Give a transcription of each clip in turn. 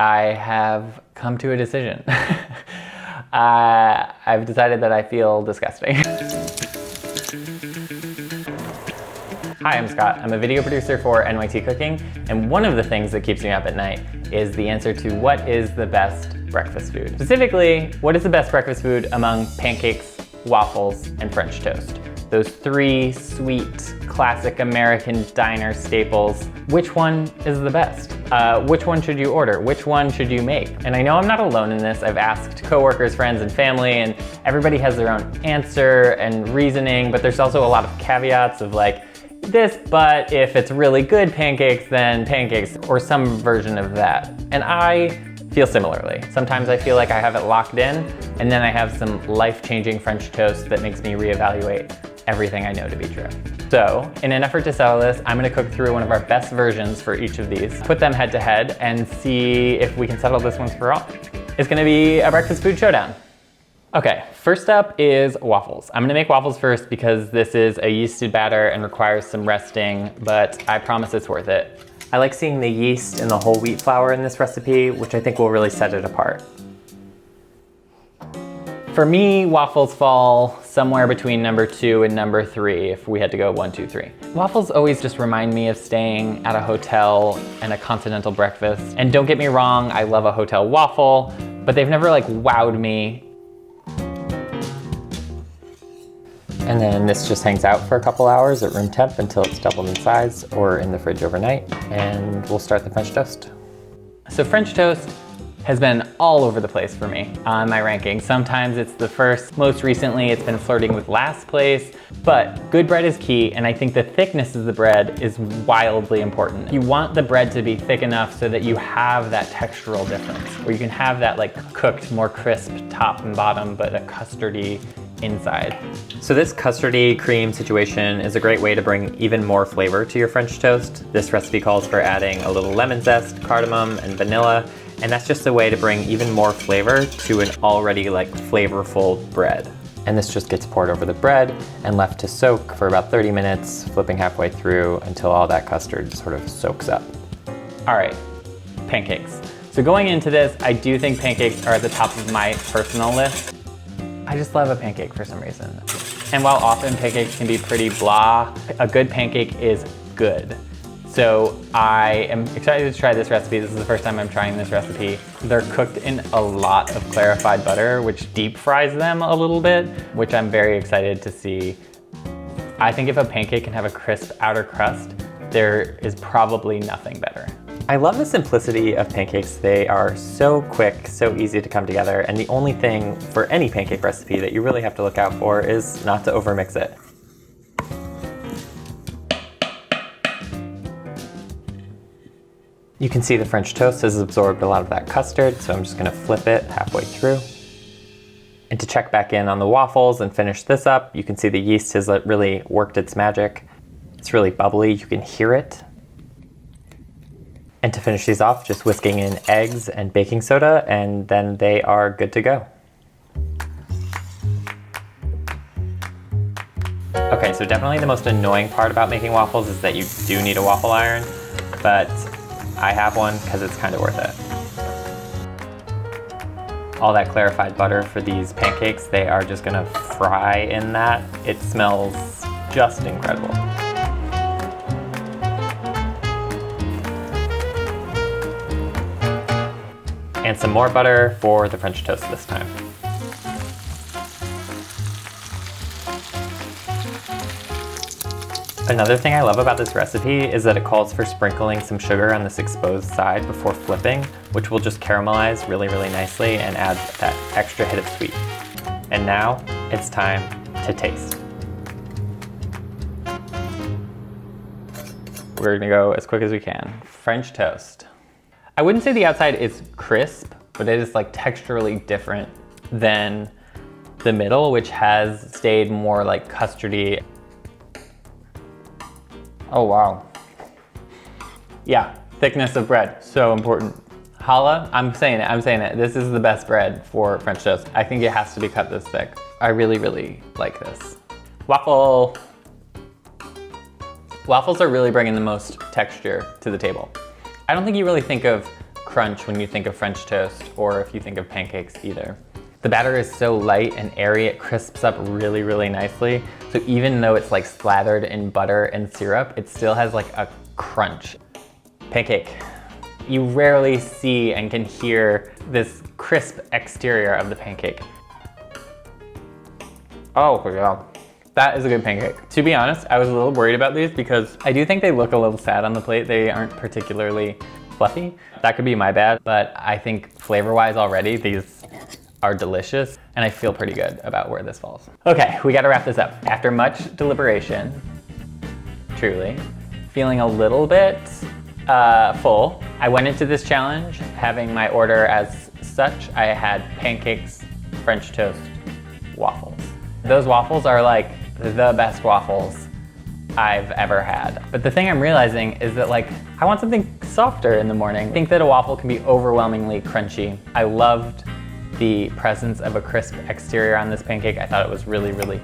I have come to a decision. I've decided that I feel disgusting. Hi, I'm Scott. I'm a video producer for NYT Cooking, and one of the things that keeps me up at night is the answer to what is the best breakfast food. Specifically, what is the best breakfast food among pancakes, waffles, and French toast? Those three sweet, classic American diner staples. Which one is the best? Which one should you order? Which one should you make? And I know I'm not alone in this. I've asked coworkers, friends, and family, and everybody has their own answer and reasoning, but there's also a lot of caveats of like, this, but if it's really good pancakes, then pancakes, or some version of that. And I feel similarly. Sometimes I feel like I have it locked in, and then I have some life-changing French toast that makes me reevaluate everything I know to be true. So, in an effort to settle this, I'm gonna cook through one of our best versions for each of these, put them head to head, and see if we can settle this once for all. It's gonna be a breakfast food showdown. Okay, first up is waffles. I'm gonna make waffles first because this is a yeasted batter and requires some resting, but I promise it's worth it. I like seeing the yeast and the whole wheat flour in this recipe, which I think will really set it apart. For me, waffles fall somewhere between number 2 and number 3 if we had to go 1, 2, 3. Waffles always just remind me of staying at a hotel and a continental breakfast. And don't get me wrong, I love a hotel waffle, but they've never like wowed me. And then this just hangs out for a couple hours at room temp until it's doubled in size or in the fridge overnight, and we'll start the French toast. So French toast has been all over the place for me on my ranking. Sometimes it's the first, most recently it's been flirting with last place, but good bread is key, and I think the thickness of the bread is wildly important. You want the bread to be thick enough so that you have that textural difference, where you can have that like cooked, more crisp top and bottom, but a custardy inside. So this custardy cream situation is a great way to bring even more flavor to your French toast. This recipe calls for adding a little lemon zest, cardamom, and vanilla, and that's just a way to bring even more flavor to an already like flavorful bread. And this just gets poured over the bread and left to soak for about 30 minutes, flipping halfway through until all that custard sort of soaks up. All right, pancakes. So going into this, I do think pancakes are at the top of my personal list. I just love a pancake for some reason. And while often pancakes can be pretty blah, a good pancake is good. So I am excited to try this recipe. This is the first time I'm trying this recipe. They're cooked in a lot of clarified butter, which deep fries them a little bit, which I'm very excited to see. I think if a pancake can have a crisp outer crust, there is probably nothing better. I love the simplicity of pancakes. They are so quick, so easy to come together, and the only thing for any pancake recipe that you really have to look out for is not to overmix it. You can see the French toast has absorbed a lot of that custard, so I'm just gonna flip it halfway through. And to check back in on the waffles and finish this up, you can see the yeast has really worked its magic. It's really bubbly, you can hear it. And to finish these off, just whisking in eggs and baking soda, and then they are good to go. Okay, so definitely the most annoying part about making waffles is that you do need a waffle iron, but I have one because it's kind of worth it. All that clarified butter for these pancakes, they are just gonna fry in that. It smells just incredible. And some more butter for the French toast this time. Another thing I love about this recipe is that it calls for sprinkling some sugar on this exposed side before flipping, which will just caramelize really, really nicely and add that extra hit of sweet. And now it's time to taste. We're gonna go as quick as we can. French toast. I wouldn't say the outside is crisp, but it is like texturally different than the middle, which has stayed more like custardy. Oh wow. Yeah, thickness of bread, so important. Challah, I'm saying it. This is the best bread for French toast. I think it has to be cut this thick. I really, really like this. Waffle. Waffles are really bringing the most texture to the table. I don't think you really think of crunch when you think of French toast or if you think of pancakes either. The batter is so light and airy, it crisps up really, really nicely. So even though it's like slathered in butter and syrup, it still has like a crunch. Pancake. You rarely see and can hear this crisp exterior of the pancake. Oh yeah, that is a good pancake. To be honest, I was a little worried about these because I do think they look a little sad on the plate. They aren't particularly fluffy. That could be my bad, but I think flavor-wise already, these are delicious, and I feel pretty good about where this falls. Okay, we gotta wrap this up. After much deliberation, truly, feeling a little bit full, I went into this challenge having my order as such. I had pancakes, French toast, waffles. Those waffles are like the best waffles I've ever had. But the thing I'm realizing is that like, I want something softer in the morning. I think that a waffle can be overwhelmingly crunchy. I loved the presence of a crisp exterior on this pancake. I thought it was really, really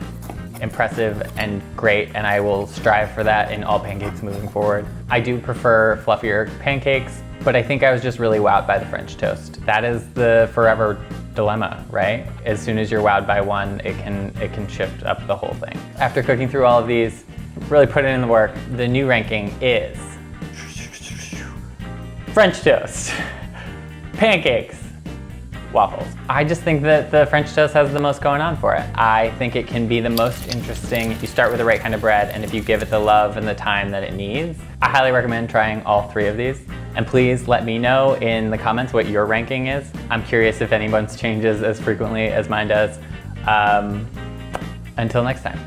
impressive and great, and I will strive for that in all pancakes moving forward. I do prefer fluffier pancakes, but I think I was just really wowed by the French toast. That is the forever dilemma, right? As soon as you're wowed by one, it can shift up the whole thing. After cooking through all of these, really putting in the work, the new ranking is French toast, pancakes, waffles. I just think that the French toast has the most going on for it. I think it can be the most interesting if you start with the right kind of bread and if you give it the love and the time that it needs. I highly recommend trying all three of these. And please let me know in the comments what your ranking is. I'm curious if anyone's changes as frequently as mine does. Until next time.